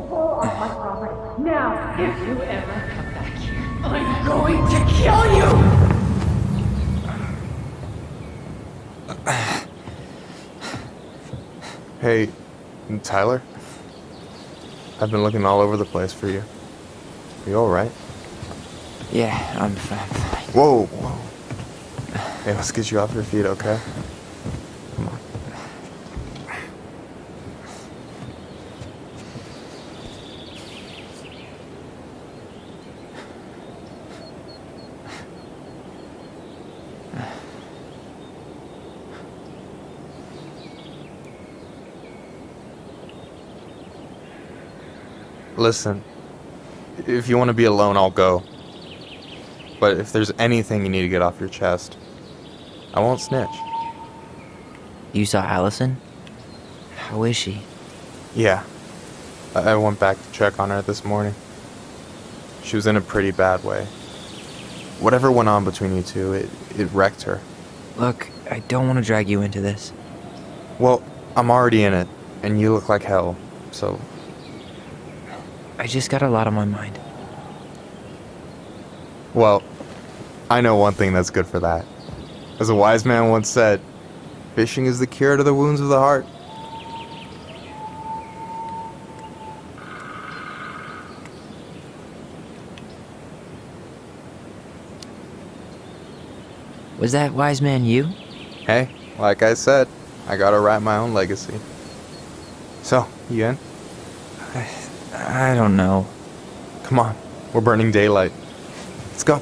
pull off my property. Now, if you ever come back here, I'm going to kill you! Hey, Tyler? I've been looking all over the place for you. You alright? Yeah, I'm fine. Whoa, whoa. Hey, let's get you off your feet, okay? Come on. Listen, if you want to be alone, I'll go. But if there's anything you need to get off your chest, I won't snitch. You saw Allison? How is she? Yeah. I went back to check on her this morning. She was in a pretty bad way. Whatever went on between you two, it wrecked her. Look, I don't want to drag you into this. Well, I'm already in it, and you look like hell, so... I just got a lot on my mind. Well, I know one thing that's good for that. As a wise man once said, fishing is the cure to the wounds of the heart. Was that wise man you? Hey, like I said, I gotta write my own legacy. So, you in? I don't know. Come on, we're burning daylight. Let's go.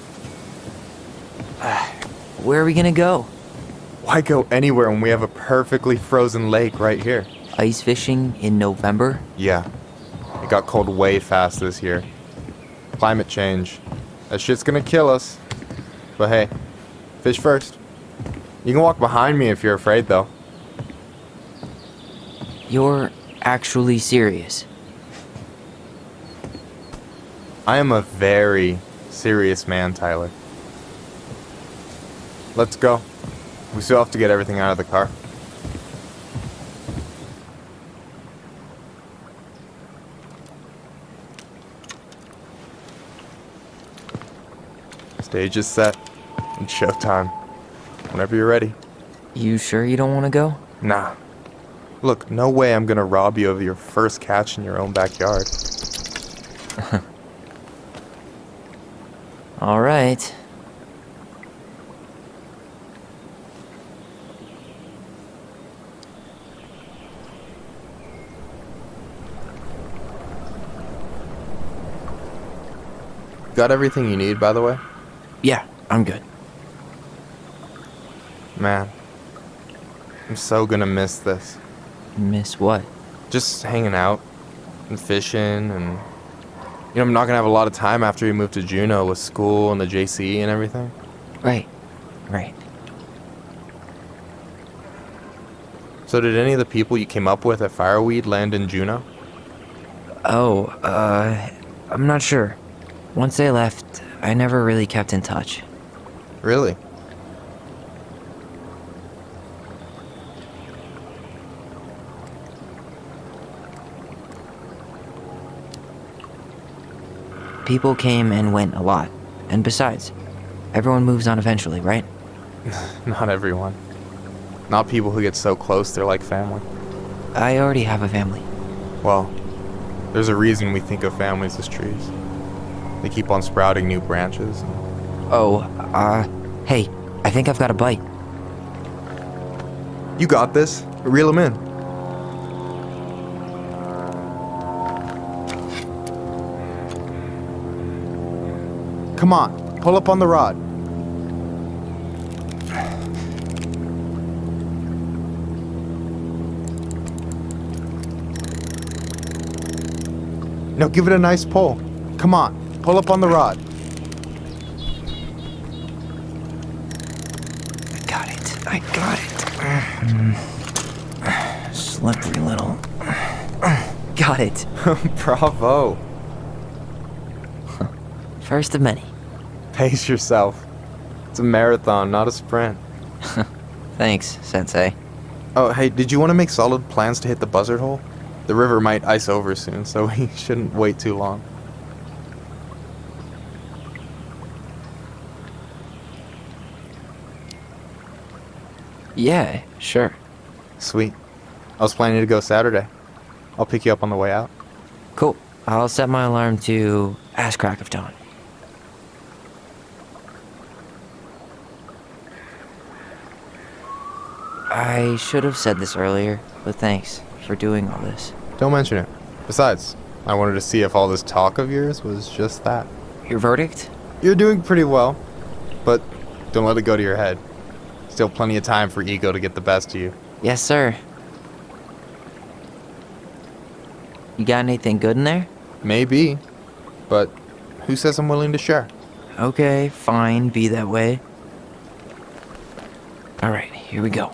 Where are we gonna go? Why go anywhere when we have a perfectly frozen lake right here? Ice fishing in November? Yeah, it got cold way fast this year. Climate change. That shit's gonna kill us. But hey, fish first. You can walk behind me if you're afraid, though. You're actually serious? I am a very serious man, Tyler. Let's go. We still have to get everything out of the car. Stage is set. It's showtime. Whenever you're ready. You sure you don't want to go? Nah. Look, no way I'm gonna rob you of your first catch in your own backyard. All right. Got everything you need, by the way? Yeah, I'm good. Man, I'm so gonna miss this. Miss what? Just hanging out and fishing and... You know, I'm not gonna have a lot of time after we move to Juneau with school and the JC and everything. Right. So did any of the people you came up with at Fireweed land in Juneau? Oh, I'm not sure. Once they left, I never really kept in touch. Really? People came and went a lot. And besides, everyone moves on eventually, right? Not everyone. Not people who get so close they're like family. I already have a family. Well, there's a reason we think of families as trees. They keep on sprouting new branches. Oh, hey, I think I've got a bite. You got this. Reel them in. Come on, pull up on the rod. Now give it a nice pull. Come on, pull up on the rod. I got it. Slippery little. Got it. Bravo. First of many. Pace yourself. It's a marathon, not a sprint. Thanks, Sensei. Oh, hey, did you want to make solid plans to hit the buzzard hole? The river might ice over soon, so we shouldn't wait too long. Yeah, sure. Sweet. I was planning to go Saturday. I'll pick you up on the way out. Cool. I'll set my alarm to ass crack of dawn. I should have said this earlier, but thanks for doing all this. Don't mention it. Besides, I wanted to see if all this talk of yours was just that. Your verdict? You're doing pretty well, but don't let it go to your head. Still plenty of time for ego to get the best of you. Yes, sir. You got anything good in there? Maybe, but who says I'm willing to share? Okay, fine, be that way. Alright, here we go.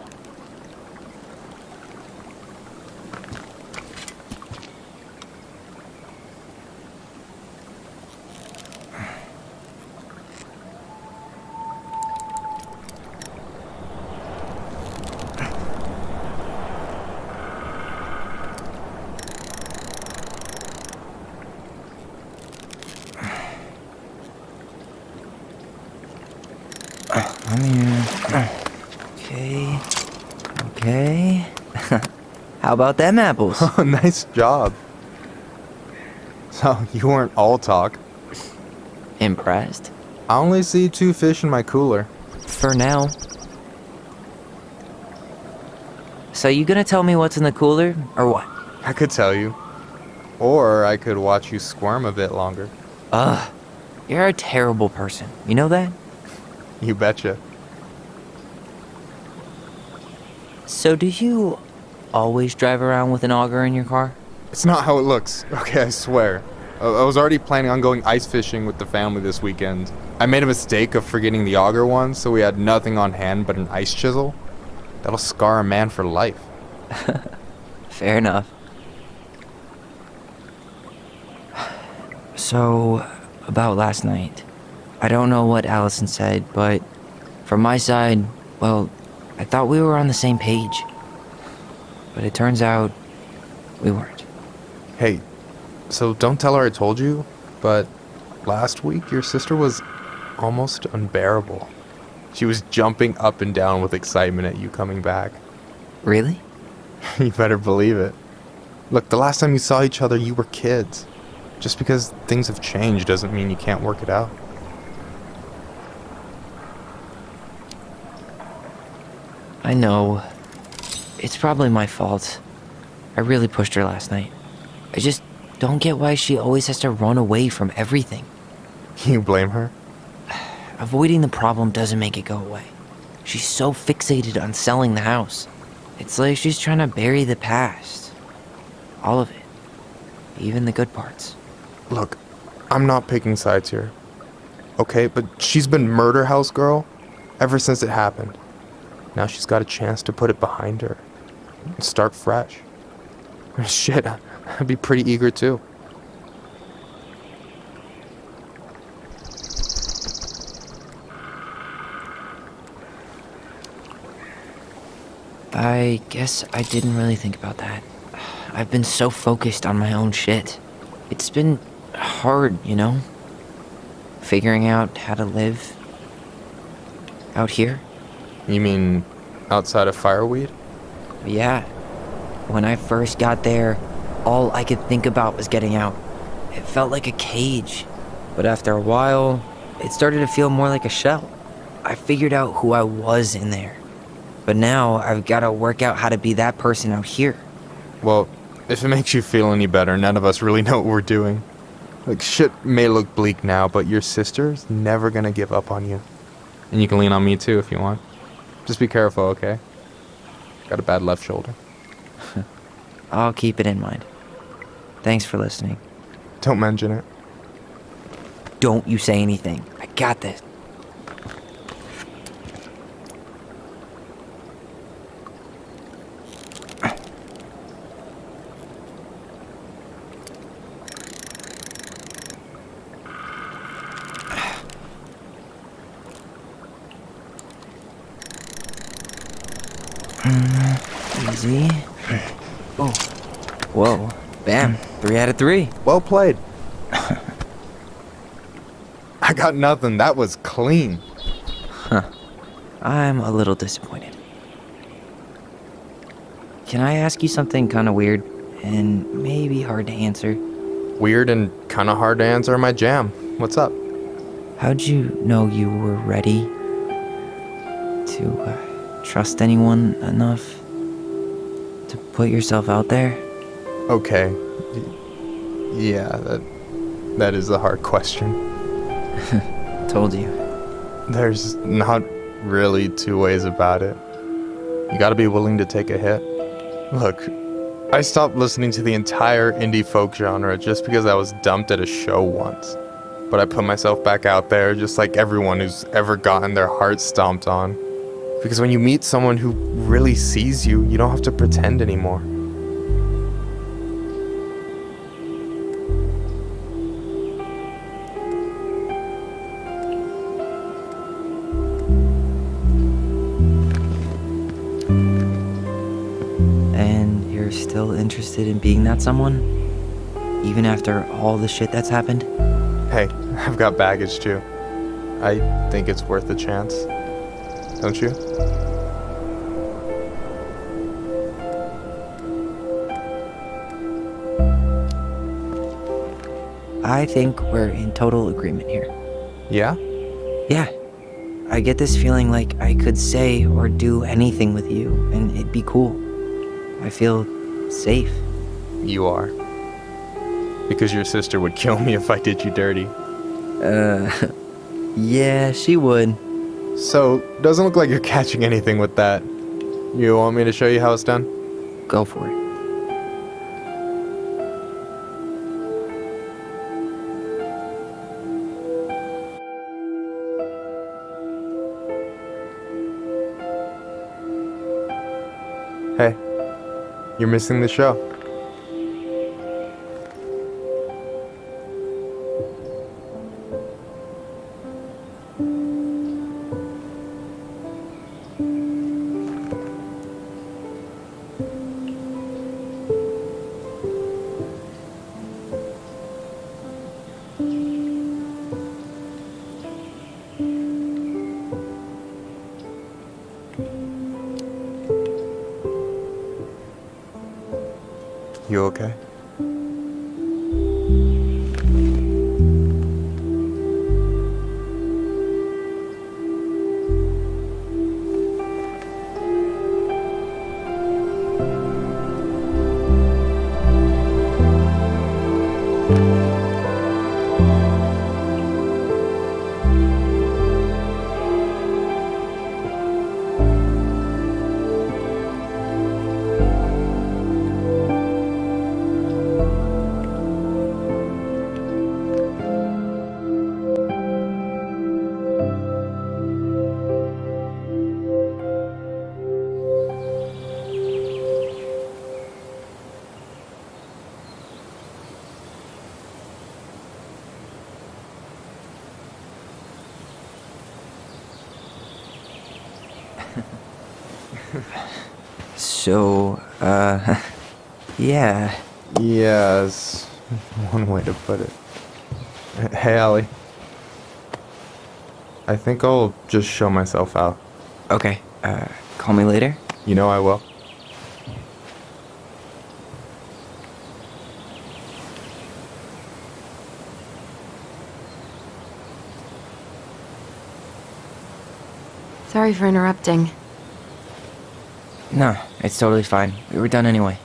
I'm here. Okay. Okay. How about them apples? Oh, nice job. So, you weren't all talk. Impressed? I only see 2 fish in my cooler. For now. So you gonna tell me what's in the cooler, or what? I could tell you. Or I could watch you squirm a bit longer. Ugh. You're a terrible person. You know that? You betcha. So do you always drive around with an auger in your car? It's not how it looks. Okay, I swear. I was already planning on going ice fishing with the family this weekend. I made a mistake of forgetting the auger one, so we had nothing on hand but an ice chisel. That'll scar a man for life. Fair enough. So, about last night. I don't know what Allison said, but from my side, well, I thought we were on the same page. But it turns out we weren't. Hey, so don't tell her I told you, but last week your sister was almost unbearable. She was jumping up and down with excitement at you coming back. Really? You better believe it. Look, the last time you saw each other, you were kids. Just because things have changed doesn't mean you can't work it out. I know. It's probably my fault. I really pushed her last night. I just don't get why she always has to run away from everything. You blame her? Avoiding the problem doesn't make it go away. She's so fixated on selling the house. It's like she's trying to bury the past. All of it. Even the good parts. Look, I'm not picking sides here. Okay, but she's been murder house girl ever since it happened. Now she's got a chance to put it behind her and start fresh. Shit, I'd be pretty eager too. I guess I didn't really think about that. I've been so focused on my own shit. It's been hard, you know? Figuring out how to live out here. You mean outside of fireweed? Yeah. When I first got there, all I could think about was getting out. It felt like a cage. But after a while, it started to feel more like a shell. I figured out who I was in there. But now I've got to work out how to be that person out here. Well, if it makes you feel any better, none of us really know what we're doing. Like, shit may look bleak now, but your sister's never gonna give up on you. And you can lean on me too if you want. Just be careful, okay? Got a bad left shoulder. I'll keep it in mind. Thanks for listening. Don't mention it. Don't you say anything. I got this. Easy. Oh. Whoa. Bam. 3 out of 3. Well played. I got nothing. That was clean. I'm a little disappointed. Can I ask you something kind of weird and maybe hard to answer? Weird and kind of hard to answer my jam. What's up? How'd you know you were ready to trust anyone enough to put yourself out there? Okay. Yeah, that is a hard question. Told you. There's not really two ways about it. You gotta be willing to take a hit. Look, I stopped listening to the entire indie folk genre just because I was dumped at a show once. But I put myself back out there just like everyone who's ever gotten their heart stomped on. Because when you meet someone who really sees you, you don't have to pretend anymore. And you're still interested in being that someone? Even after all the shit that's happened? Hey, I've got baggage too. I think it's worth a chance. Don't you? I think we're in total agreement here. Yeah? Yeah. I get this feeling like I could say or do anything with you and it'd be cool. I feel safe. You are. Because your sister would kill me if I did you dirty. Yeah, she would. So, doesn't look like you're catching anything with that. You want me to show you how it's done? Go for it. Hey, you're missing the show. You okay? So, yeah. Yes, one way to put it. Hey, Allie. I think I'll just show myself out. Okay, call me later? You know I will. Sorry for interrupting. No, it's totally fine. We were done anyway.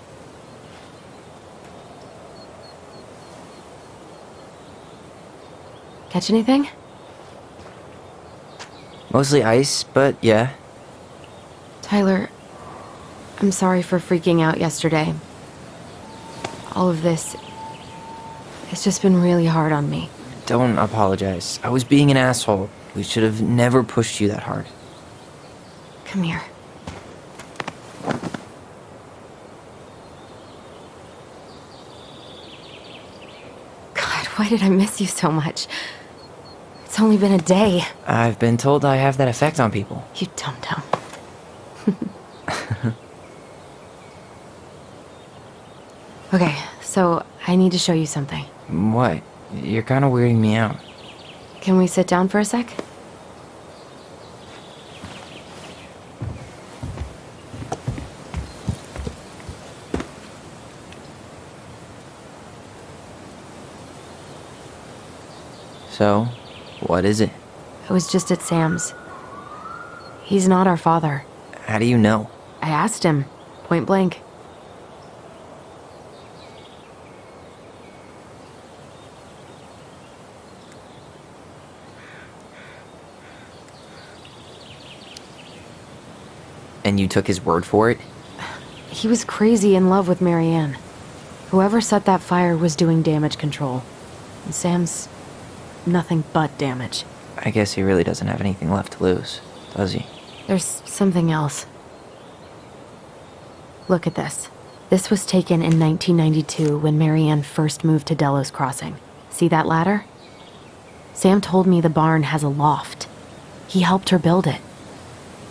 Catch anything? Mostly ice, but yeah. Tyler, I'm sorry for freaking out yesterday. All of this, it's just been really hard on me. Don't apologize. I was being an asshole. We should have never pushed you that hard. Come here. God, why did I miss you so much? It's only been a day. I've been told I have that effect on people. You dum-dum. Okay, so I need to show you something. What? You're kind of weirding me out. Can we sit down for a sec? So, what is it? I was just at Sam's. He's not our father. How do you know? I asked him, point blank. And you took his word for it? He was crazy in love with Marianne. Whoever set that fire was doing damage control. And Sam's nothing but damage. I guess he really doesn't have anything left to lose, does he? There's something else. Look at this. This was taken in 1992 when Marianne first moved to Delos Crossing. See that ladder? Sam told me the barn has a loft. He helped her build it.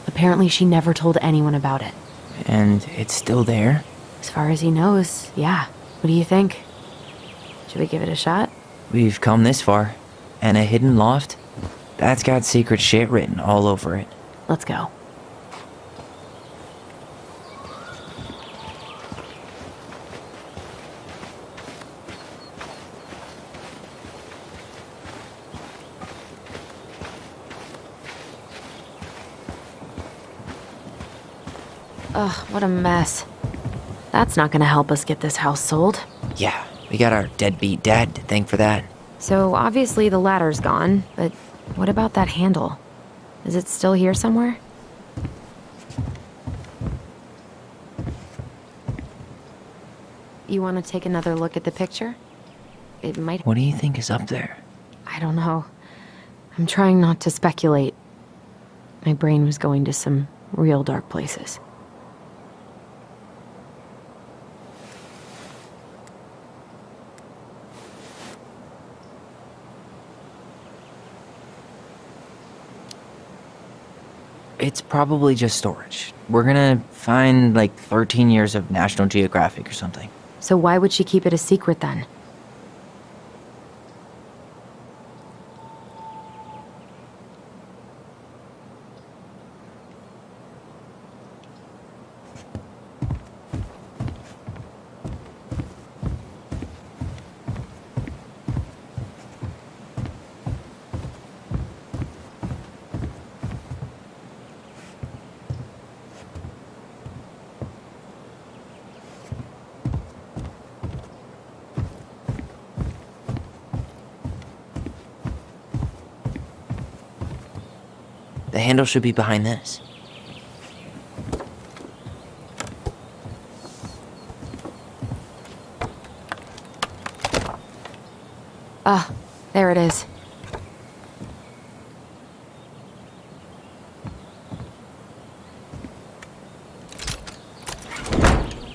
Apparently she never told anyone about it. And it's still there? As far as he knows, yeah. What do you think? Should we give it a shot? We've come this far. And a hidden loft? That's got secret shit written all over it. Let's go. Ugh, what a mess. That's not gonna help us get this house sold. Yeah, we got our deadbeat dad to thank for that. So obviously the ladder's gone, but what about that handle? Is it still here somewhere? You want to take another look at the picture? It might... What do you think is up there? I don't know. I'm trying not to speculate. My brain was going to some real dark places. It's probably just storage. We're gonna find like 13 years of National Geographic or something. So why would she keep it a secret then? The handle should be behind this. Ah, there it is.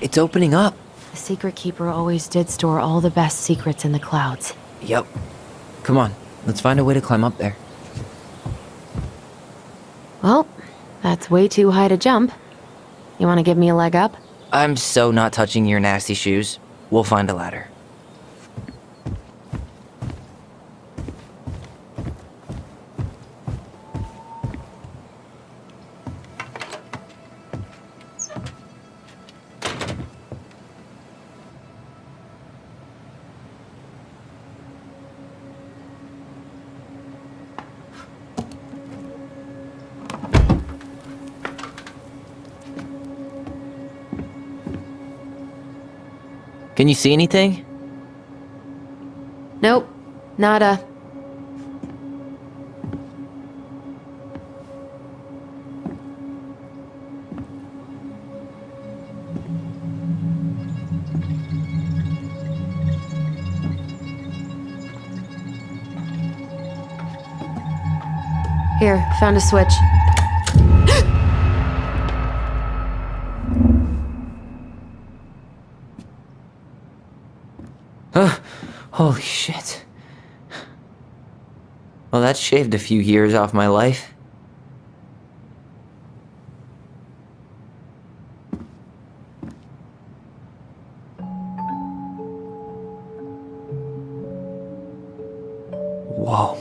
It's opening up. The secret keeper always did store all the best secrets in the clouds. Yep. Come on, let's find a way to climb up there. Well, that's way too high to jump. You want to give me a leg up? I'm so not touching your nasty shoes. We'll find a ladder. Can you see anything? Nope, nada. Here, found a switch. Holy shit. Well, that shaved a few years off my life. Whoa.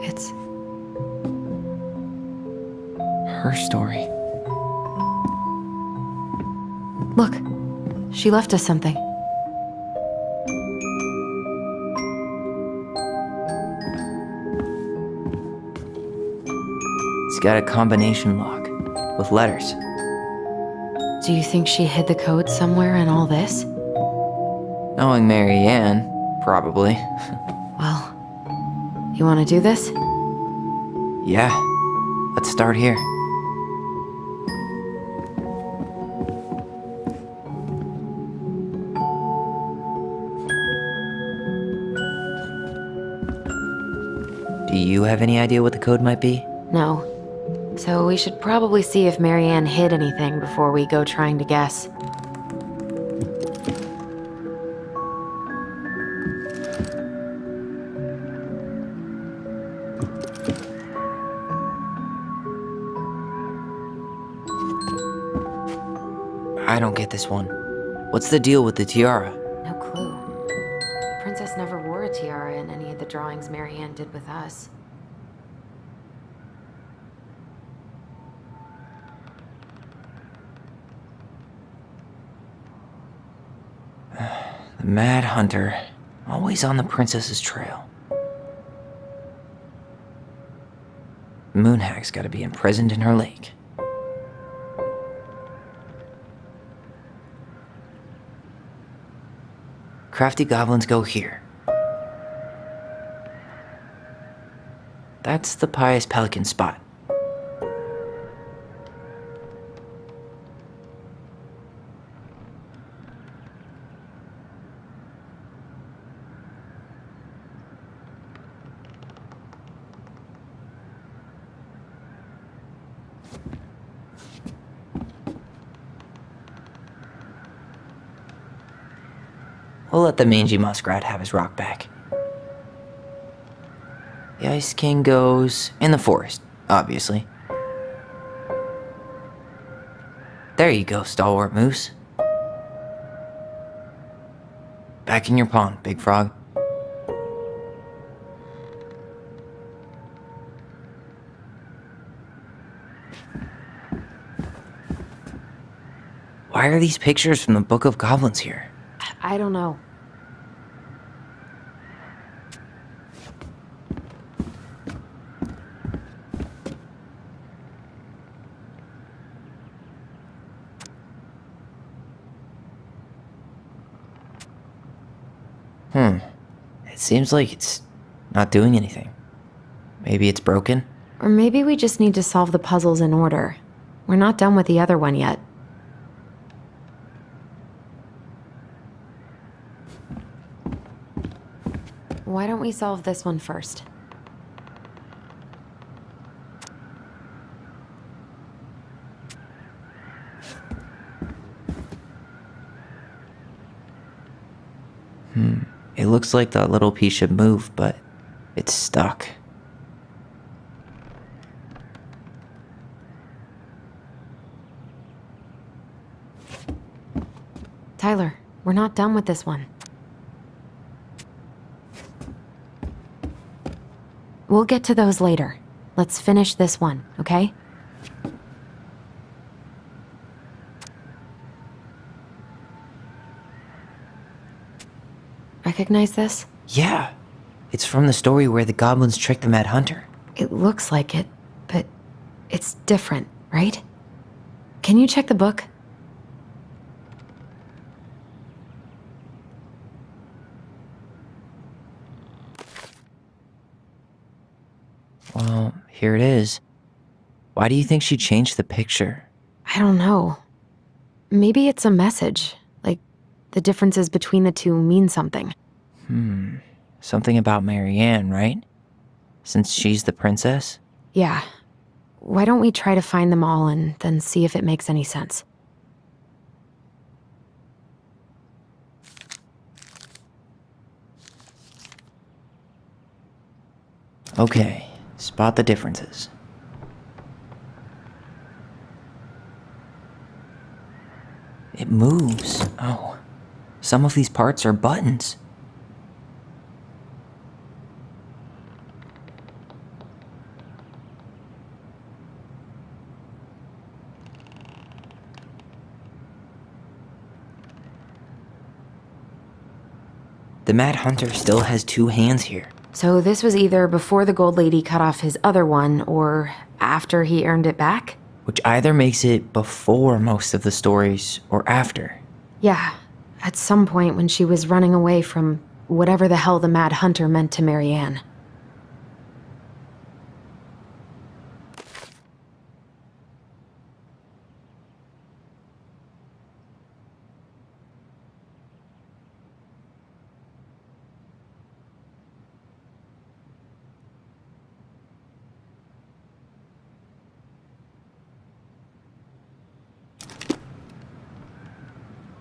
It's Her story. Look, she left us something. It's got a combination lock with letters. Do you think she hid the code somewhere in all this? Knowing Mary Ann, probably. Well, you want to do this? Yeah, let's start here. Do you have any idea what the code might be? No. So we should probably see if Marianne hid anything before we go trying to guess. I don't get this one. What's the deal with the tiara? No clue. The princess never wore a tiara in any of the drawings Marianne did with us. The Mad Hunter, always on the princess's trail. Moonhag's gotta be imprisoned in her lake. Crafty goblins go here. That's the Pious Pelican spot. We'll let the mangy muskrat have his rock back. The Ice King goes in the forest, obviously. There you go, stalwart moose. Back in your pond, big frog. Why are these pictures from the Book of Goblins here? I don't know. It seems like it's not doing anything. Maybe it's broken? Or maybe we just need to solve the puzzles in order. We're not done with the other one yet. Why don't we solve this one first? It looks like that little piece should move, but it's stuck. Tyler, we're not done with this one. We'll get to those later. Let's finish this one, okay? Recognize this? Yeah, it's from the story where the goblins tricked the Mad Hunter. It looks like it, but it's different, right? Can you check the book? Well, here it is. Why do you think she changed the picture? I don't know. Maybe it's a message. Like, the differences between the two mean something. Something about Mary Ann, right? Since she's the princess? Yeah. Why don't we try to find them all and then see if it makes any sense? Okay, spot the differences. It moves. Oh, some of these parts are buttons. The Mad Hunter still has two hands here. So this was either before the Gold Lady cut off his other one, or after he earned it back? Which either makes it before most of the stories or after. Yeah, at some point when she was running away from whatever the hell the Mad Hunter meant to Marianne.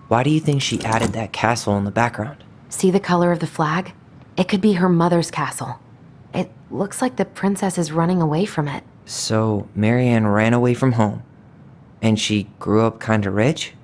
Why do you think she added that castle in the background? See the color of the flag? It could be her mother's castle. It looks like the princess is running away from it. So, Marianne ran away from home, and she grew up kinda rich?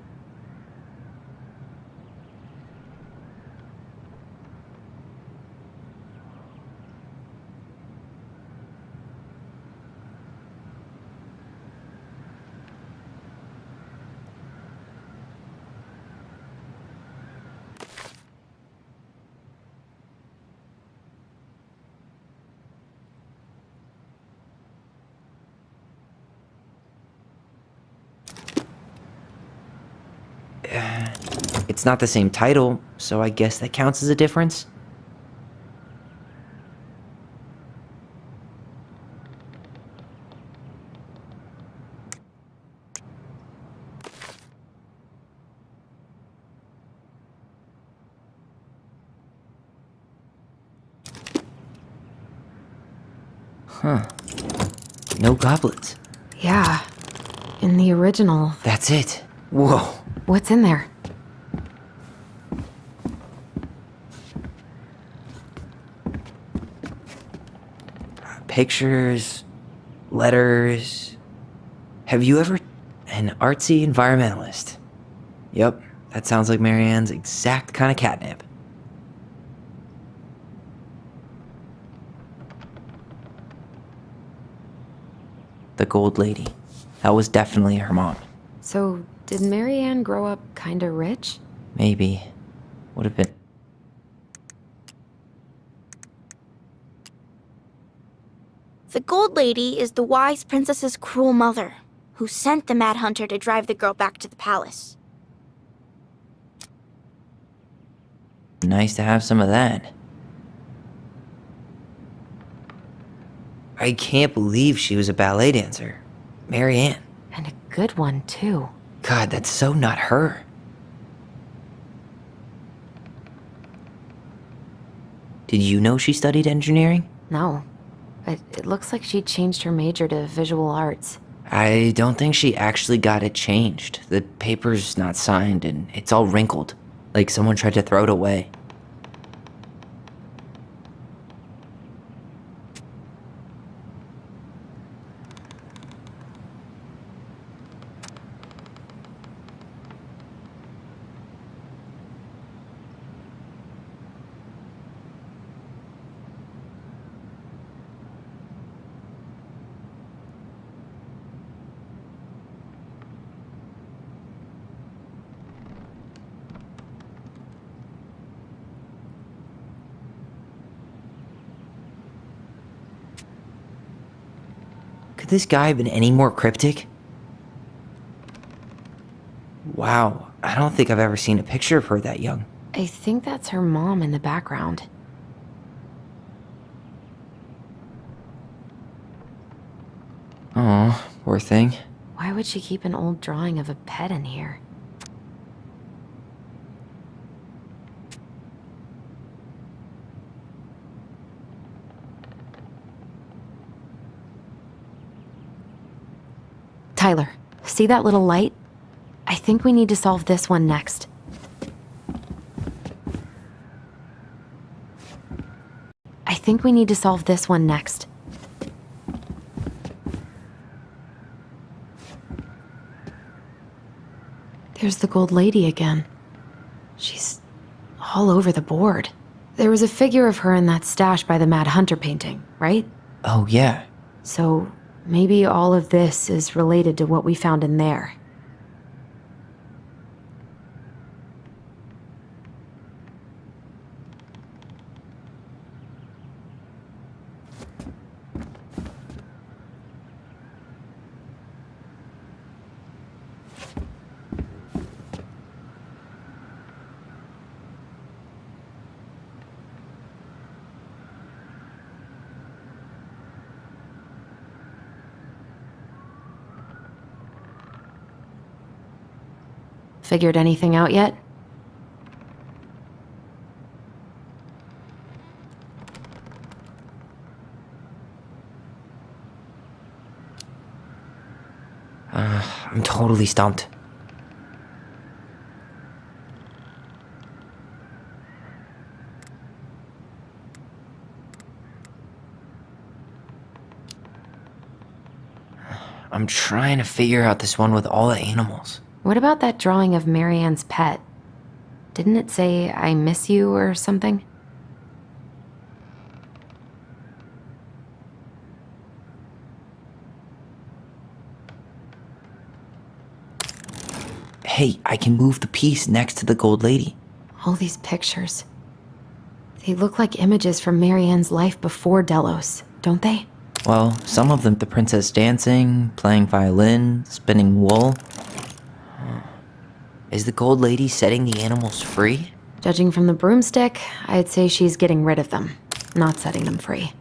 It's not the same title, so I guess that counts as a difference. Huh. No goblets. Yeah, in the original. That's it. Whoa. What's in there? Pictures, letters. Have you ever... An artsy environmentalist. Yep, that sounds like Marianne's exact kind of catnip. The Gold Lady. That was definitely her mom. So, did Marianne grow up kinda rich? Maybe. Would have been... The Gold Lady is the wise princess's cruel mother, who sent the Mad Hunter to drive the girl back to the palace. Nice to have some of that. I can't believe she was a ballet dancer. Marianne. And a good one, too. God, that's so not her. Did you know she studied engineering? No. But it looks like she changed her major to visual arts. I don't think she actually got it changed. The paper's not signed and it's all wrinkled. Like someone tried to throw it away. Could this guy have been any more cryptic? Wow, I don't think I've ever seen a picture of her that young. I think that's her mom in the background. Aw, poor thing. Why would she keep an old drawing of a pet in here? Tyler, see that little light? I think we need to solve this one next. I think we need to solve this one next. There's the gold lady again. She's all over the board. There was a figure of her in that stash by the Mad Hunter painting, right? Oh, yeah. So maybe all of this is related to what we found in there. Figured anything out yet? I'm totally stumped. I'm trying to figure out this one with all the animals. What about that drawing of Marianne's pet? Didn't it say, I miss you or something? Hey, I can move the piece next to the gold lady. All these pictures. They look like images from Marianne's life before Delos, don't they? Well, some of them, the princess dancing, playing violin, spinning wool. Is the gold lady setting the animals free? Judging from the broomstick, I'd say she's getting rid of them, not setting them free.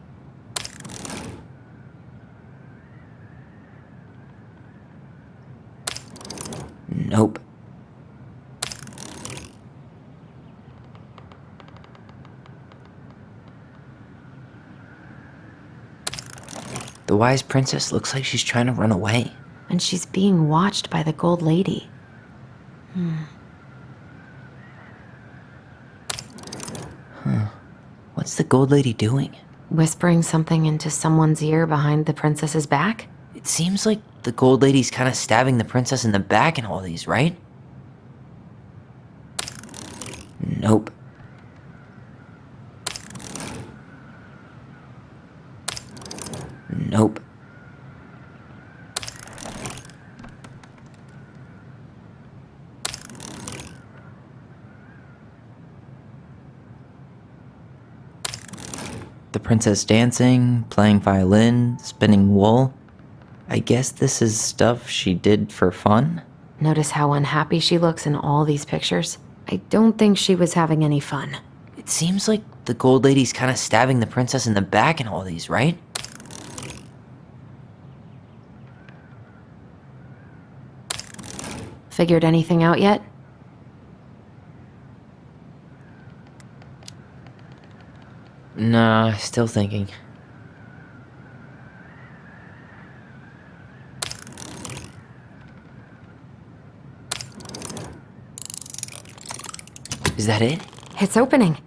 Nope. The wise princess looks like she's trying to run away. And she's being watched by the gold lady. What's the gold lady doing? Whispering something into someone's ear behind the princess's back? It seems like the gold lady's kind of stabbing the princess in the back in all these, right? Nope. Nope. The princess dancing, playing violin, spinning wool. I guess this is stuff she did for fun? Notice how unhappy she looks in all these pictures? I don't think she was having any fun. It seems like the gold lady's kind of stabbing the princess in the back in all these, right? Figured anything out yet? Nah, still thinking. Is that it? It's opening.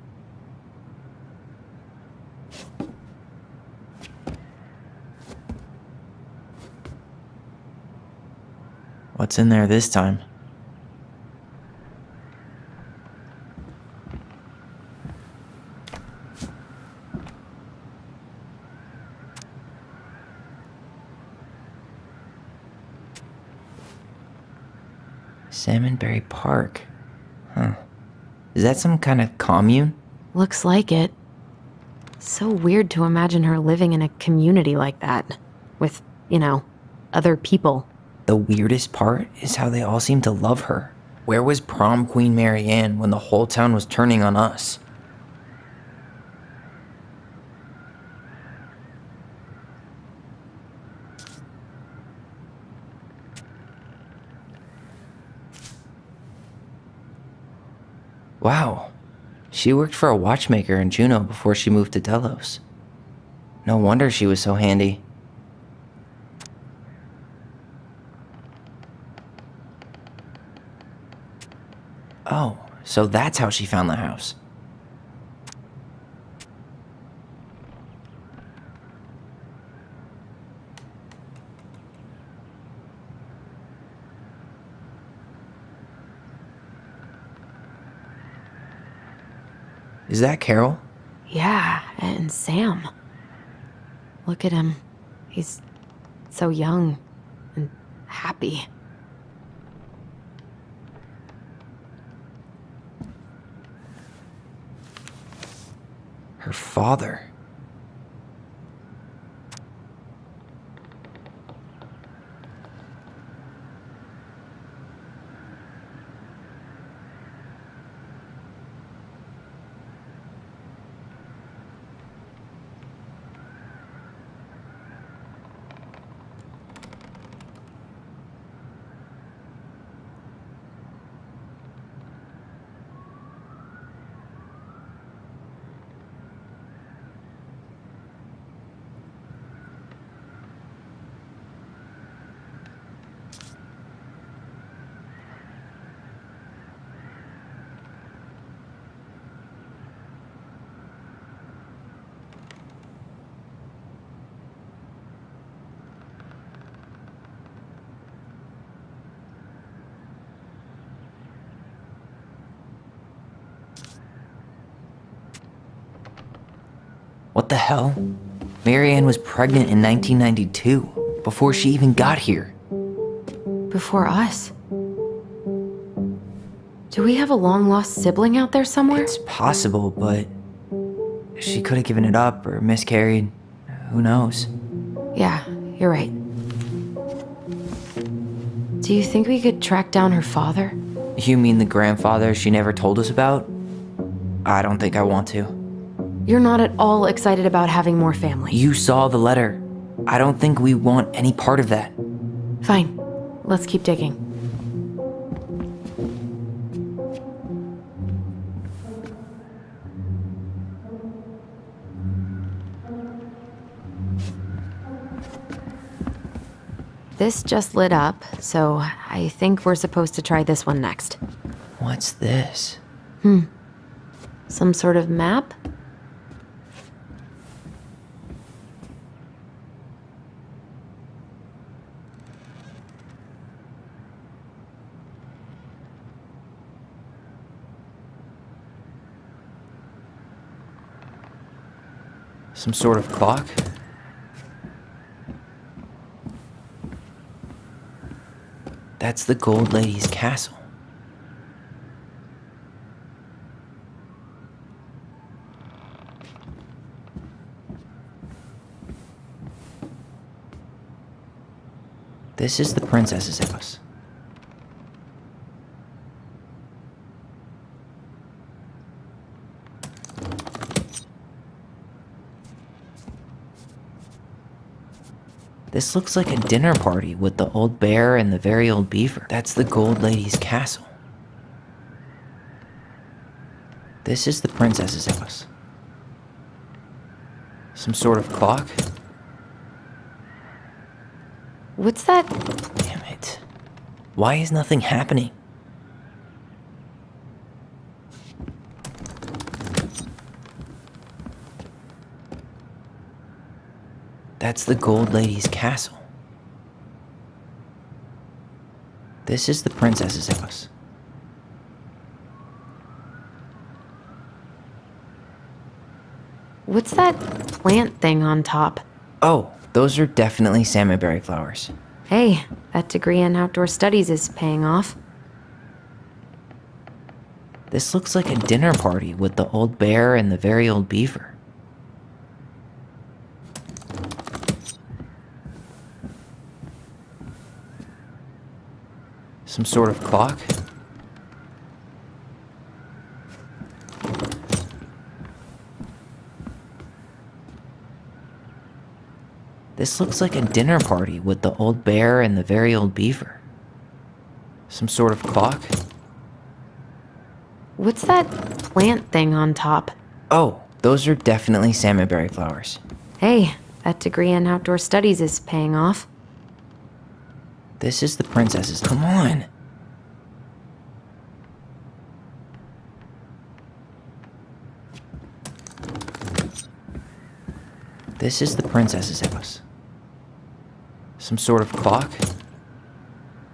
What's in there this time? Salmonberry Park. Huh. Is that some kind of commune? Looks like it. So weird to imagine her living in a community like that. With, other people. The weirdest part is how they all seem to love her. Where was prom queen Marianne when the whole town was turning on us? Wow. She worked for a watchmaker in Juneau before she moved to Delos. No wonder she was so handy. Oh, so that's how she found the house. Is that Carol? Yeah, and Sam. Look at him. He's so young and happy. Her father. What the hell? Marianne was pregnant in 1992, before she even got here. Before us. Do we have a long-lost sibling out there somewhere? It's possible, but she could have given it up or miscarried. Who knows? Yeah, you're right. Do you think we could track down her father? You mean the grandfather she never told us about? I don't think I want to. You're not at all excited about having more family. You saw the letter. I don't think we want any part of that. Fine. Let's keep digging. This just lit up, so I think we're supposed to try this one next. What's this? Some sort of map? Some sort of clock? That's the Gold Lady's castle. This is the princess's house. This looks like a dinner party with the old bear and the very old beaver. That's the Gold Lady's castle. This is the princess's house. Some sort of clock? What's that? Damn it. Why is nothing happening? That's the Gold Lady's castle. This is the princess's house. What's that plant thing on top? Oh, those are definitely salmonberry flowers. Hey, that degree in outdoor studies is paying off. This looks like a dinner party with the old bear and the very old beaver. Some sort of clock? This looks like a dinner party with the old bear and the very old beaver. Some sort of clock? What's that plant thing on top? Oh, those are definitely salmonberry flowers. Hey, that degree in outdoor studies is paying off. This is the princess's. Come on. This is the princess's house. Some sort of clock?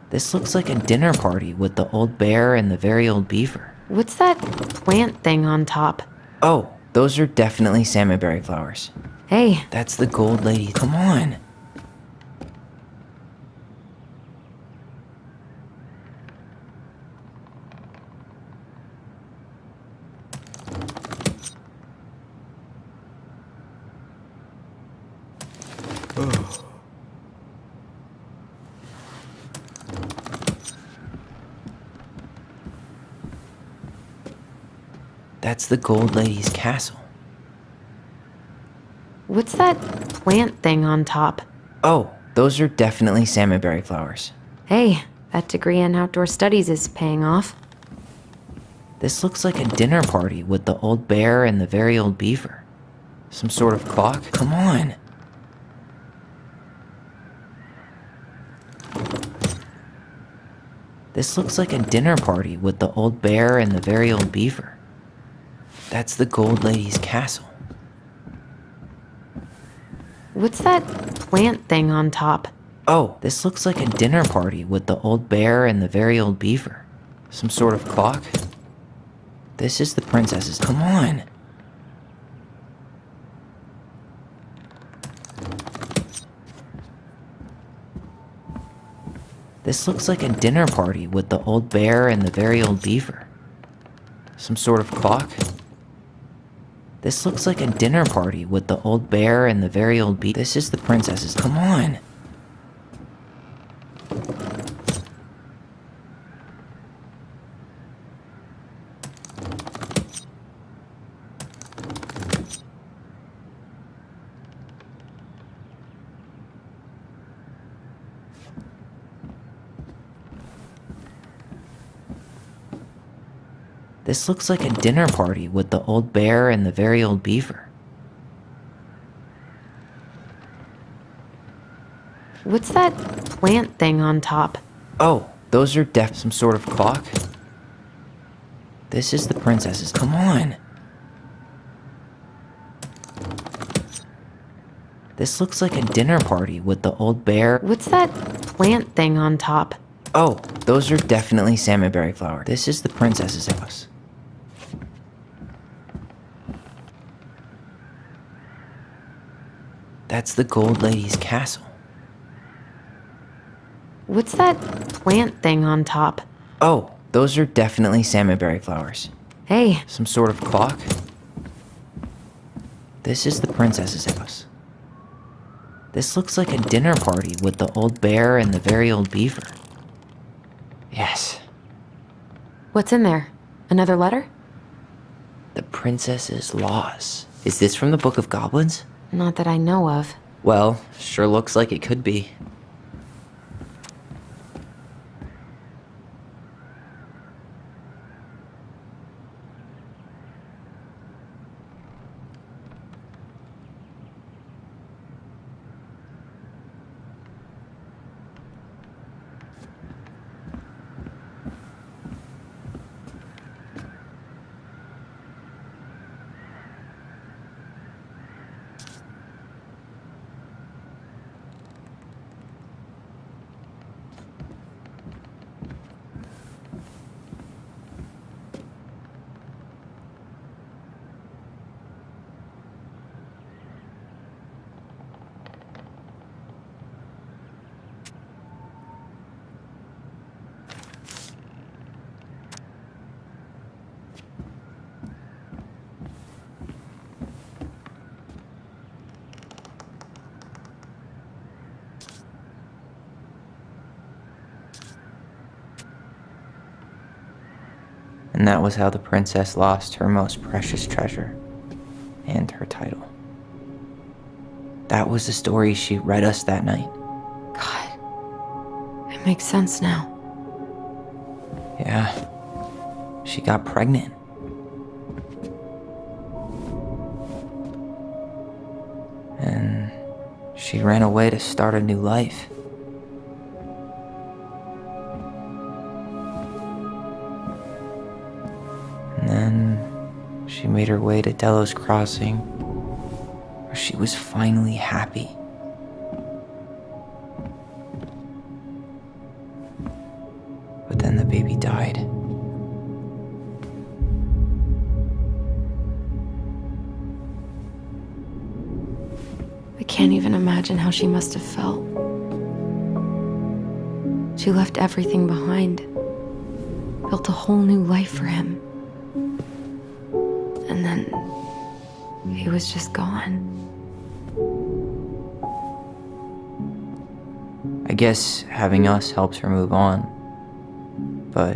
This looks like a dinner party with the old bear and the very old beaver. What's that plant thing on top? Oh, those are definitely salmonberry flowers. Hey, That's the gold lady. Come on. That's the gold lady's castle. what's that plant thing on top? Oh, those are definitely salmonberry flowers. Hey, that degree in outdoor studies is paying off. This looks like a dinner party with the old bear and the very old beaver. Some sort of clock? Come on. This looks like a dinner party with the old bear and the very old beaver. That's the gold lady's castle. What's that plant thing on top? Oh, this looks like a dinner party with the old bear and the very old beaver. Some sort of clock? This is the princess's. Come on. This looks like a dinner party with the old bear and the very old beaver. Some sort of clock? This looks like a dinner party with the old bear and the very old beaver. This is the princess's. Come on. This looks like a dinner party with the old bear and the very old beaver. What's that plant thing on top? Oh, those are some sort of clock? This is the princess's. Come on. This looks like a dinner party with the old bear. What's that plant thing on top? Oh, those are definitely salmonberry flowers. This is the princess's house. That's the gold lady's castle. What's that plant thing on top? Oh, those are definitely salmonberry flowers. Hey, Some sort of clock? This is the princess's house. This looks like a dinner party with the old bear and the very old beaver. Yes, what's in there? Another letter? the princess's laws. Is this from the Book of Goblins? Not that I know of. Well, sure looks like it could be. And that was how the princess lost her most precious treasure and her title. That was the story she read us that night. God, it makes sense now. Yeah, she got pregnant. And she ran away to start a new life. And then she made her way to Delos Crossing, where she was finally happy. But then the baby died. can't even imagine how she must have felt. She left everything behind, built a whole new life for him. And then he was just gone. I guess having us helps her move on. But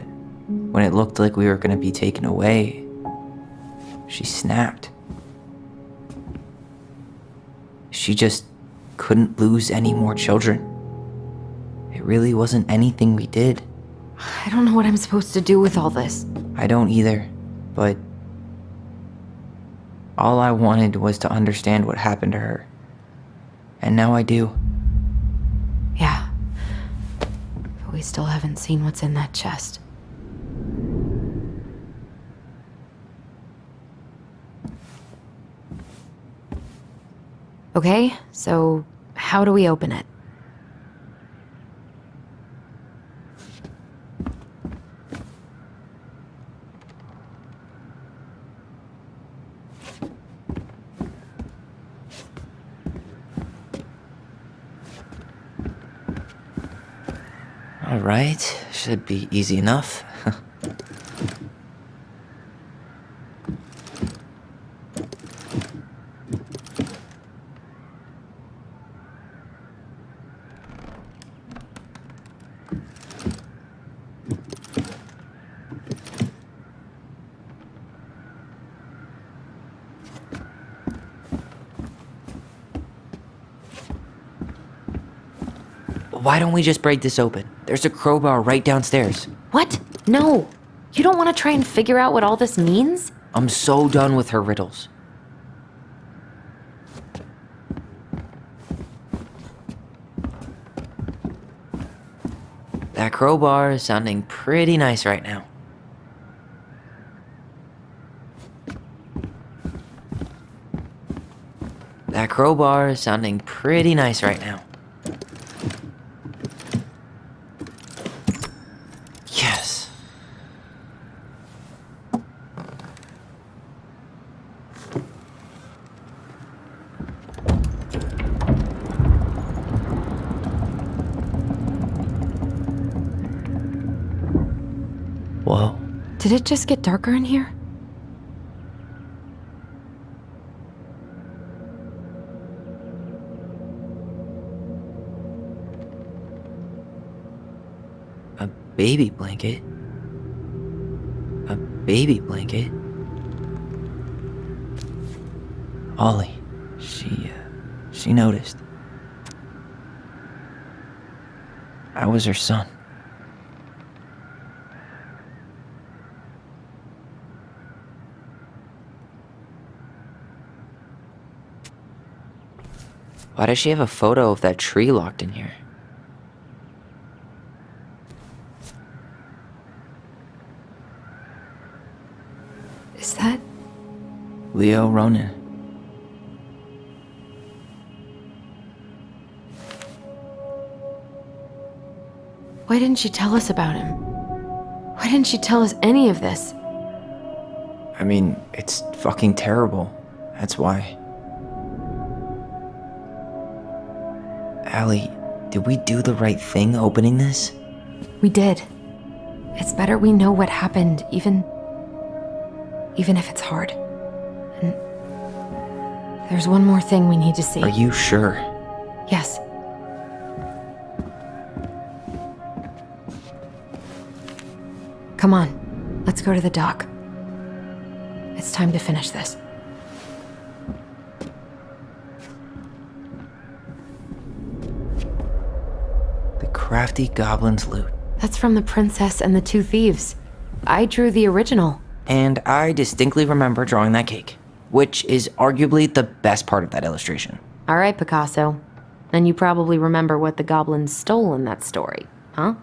when it looked like we were gonna be taken away, she snapped. She just couldn't lose any more children. It really wasn't anything we did. I don't know what I'm supposed to do with all this. I don't either, but all I wanted was to understand what happened to her. And now I do. Yeah. But we still haven't seen what's in that chest. Okay, so how do we open it? All right, should be easy enough. Why don't we just break this open? There's a crowbar right downstairs. What? No. You don't want to try and figure out what all this means? I'm so done with her riddles. That crowbar is sounding pretty nice right now. That crowbar is sounding pretty nice right now. Yes. Whoa. Did it just get darker in here? A baby blanket? A baby blanket? Ollie, she noticed. I was her son. Why does she have a photo of that tree locked in here? Is that... Leo Ronan. Why didn't she tell us about him? Why didn't she tell us any of this? I mean, it's fucking terrible. That's why. Allie, did we do the right thing opening this? We did. It's better we know what happened, even if it's hard. And there's one more thing we need to see. Are you sure? Yes. Come on, let's go to the dock. It's time to finish this. The Crafty Goblin's loot. That's from The Princess and the Two Thieves. I drew the original. And I distinctly remember drawing that cake, which is arguably the best part of that illustration. All right, Picasso. And you probably remember what the goblins stole in that story, huh?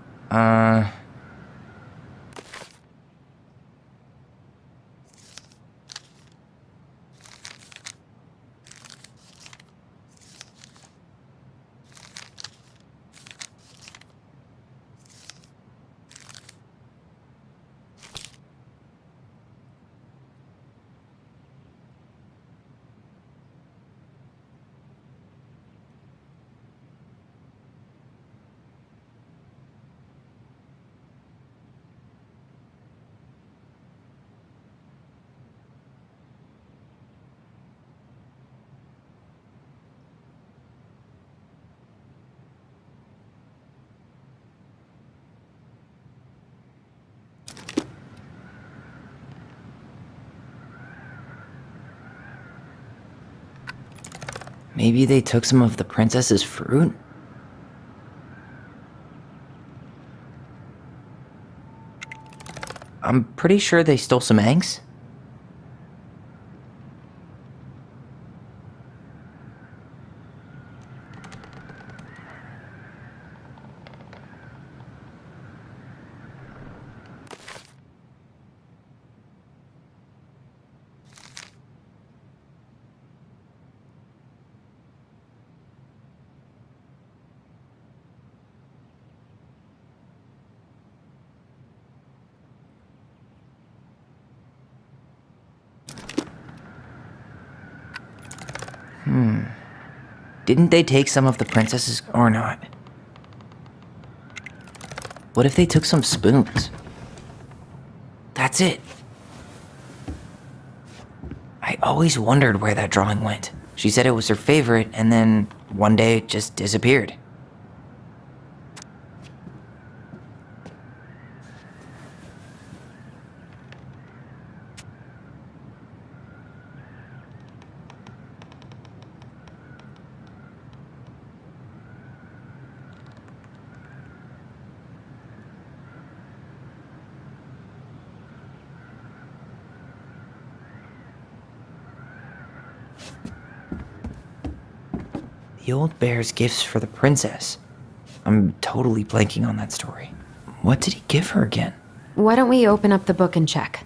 Maybe they took some of the princess's fruit? I'm pretty sure they stole some eggs. Didn't they take some of the princess's or not? What if they took some spoons? That's it. I always wondered where that drawing went. She said it was her favorite, and then one day it just disappeared. The old bear's gifts for the princess. I'm totally blanking on that story. What did he give her again? Why don't we open up the book and check?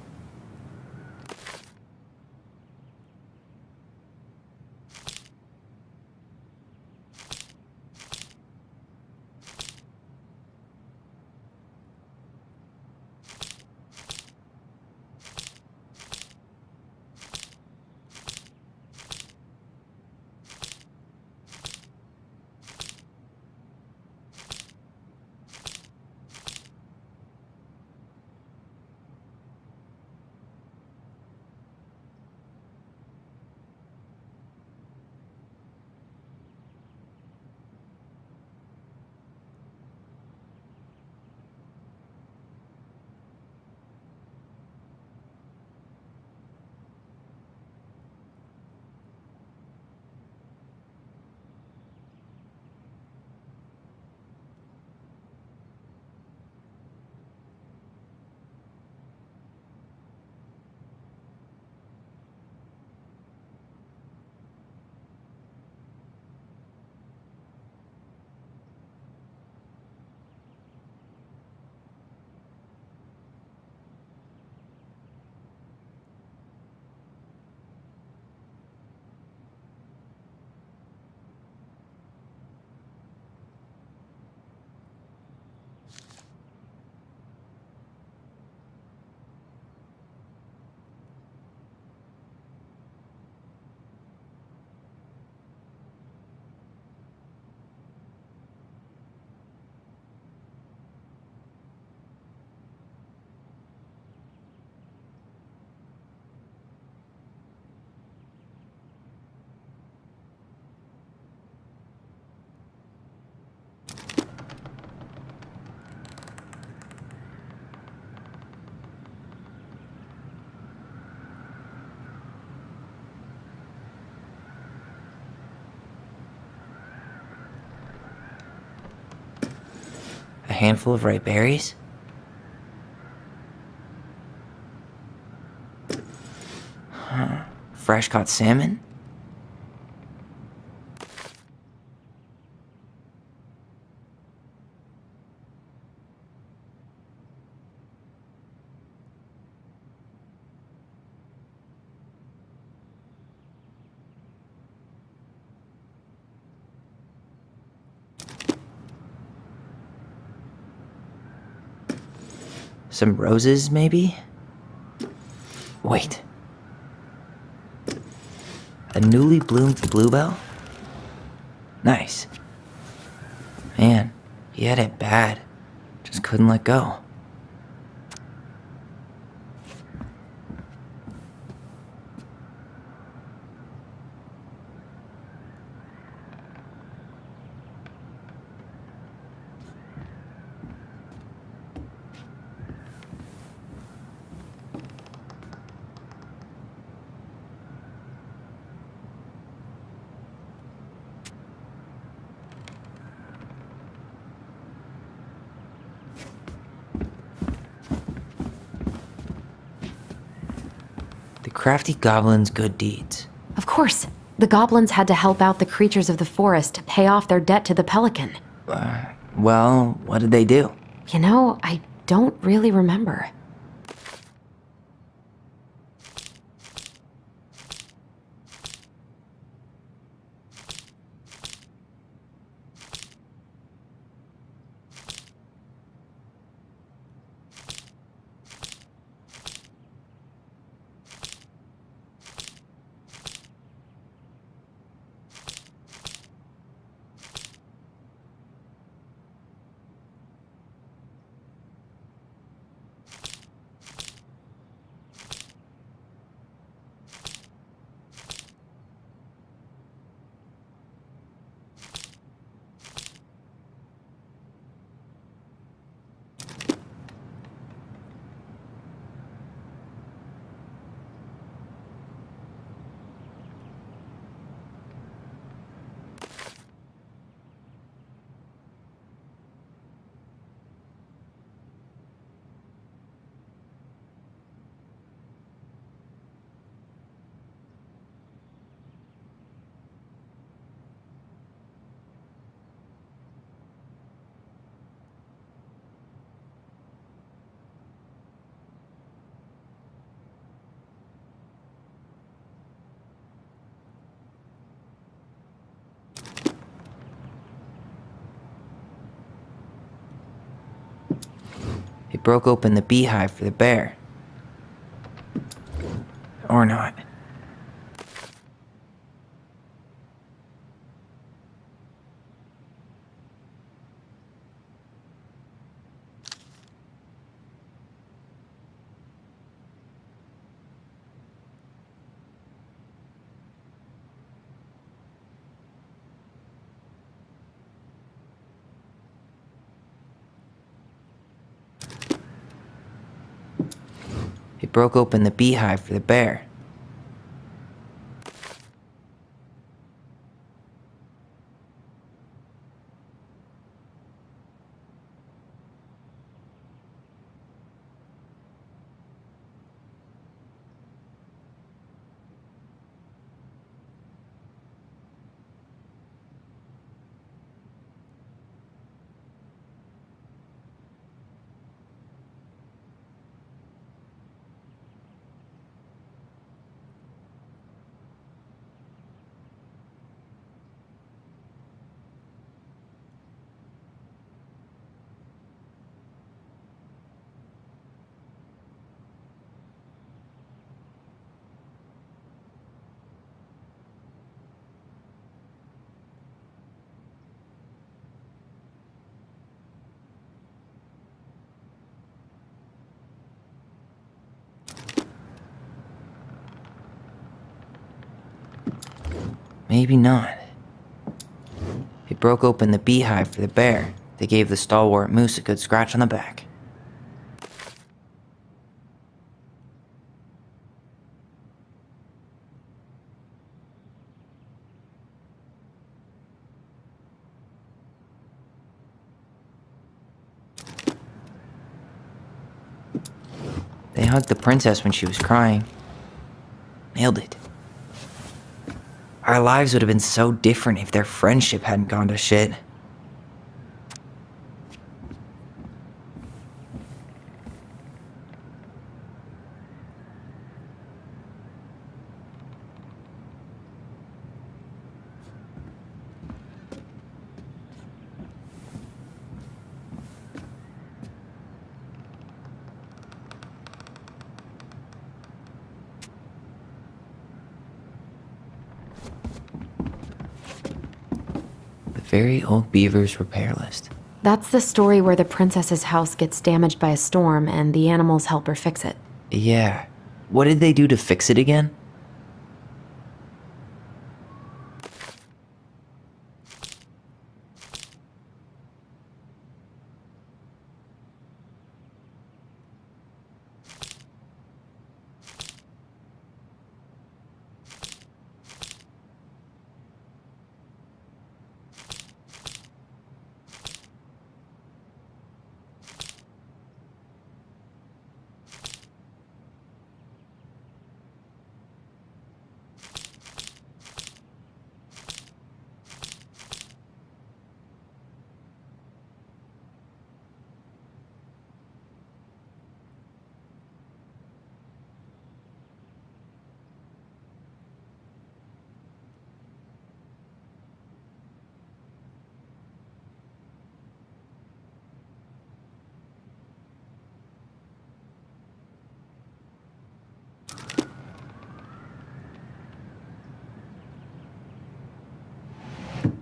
A handful of ripe berries? Fresh caught salmon? Some roses, maybe? Wait. A newly bloomed bluebell? Nice. Man, he had it bad. Just couldn't let go. crafty goblins' good deeds. Of course. The goblins had to help out the creatures of the forest to pay off their debt to the pelican. Well, what did they do? You know, I don't really remember. It broke open the beehive for the bear. Or not. It broke open the beehive for the bear. Maybe not. It broke open the beehive for the bear. They gave the stalwart moose a good scratch on the back. They hugged the princess when she was crying. Nailed it. Our lives would have been so different if their friendship hadn't gone to shit. The very old beaver's repair list. That's the story where the princess's house gets damaged by a storm and the animals help her fix it. Yeah. What did they do to fix it again?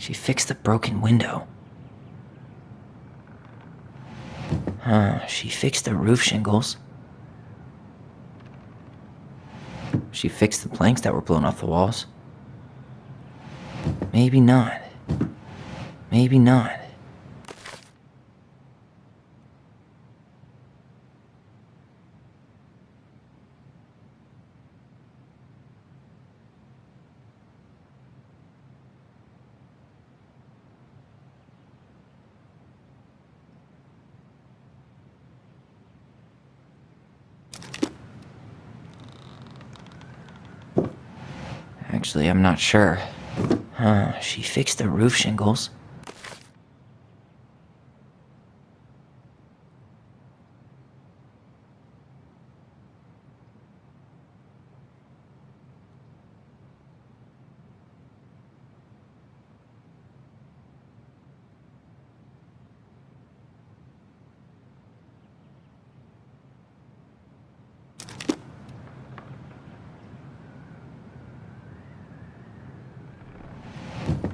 She fixed the broken window. She fixed the roof shingles. She fixed the planks that were blown off the walls. Maybe not. Maybe not. Actually, I'm not sure. She fixed the roof shingles.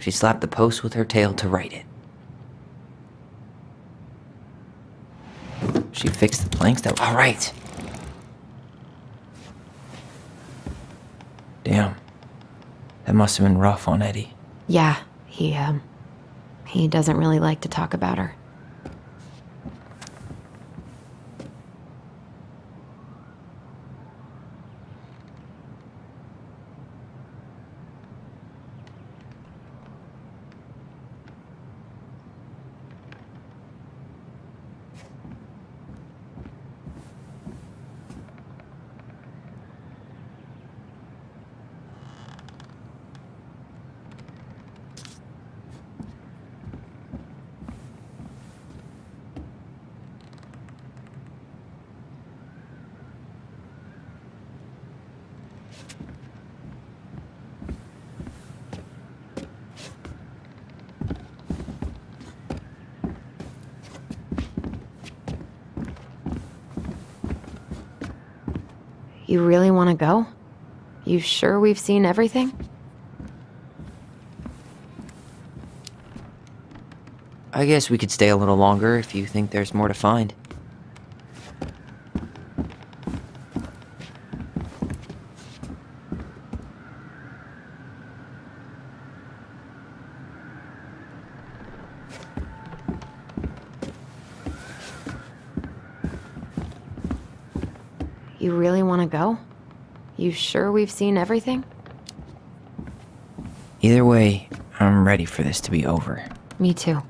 She slapped the post with her tail to right it. She fixed the planks that were... All right. Damn. That must have been rough on Eddie. Yeah, he doesn't really like to talk about her. You really want to go? You sure we've seen everything? I guess we could stay a little longer if you think there's more to find. You really want to go? You sure we've seen everything? Either way, I'm ready for this to be over. Me too.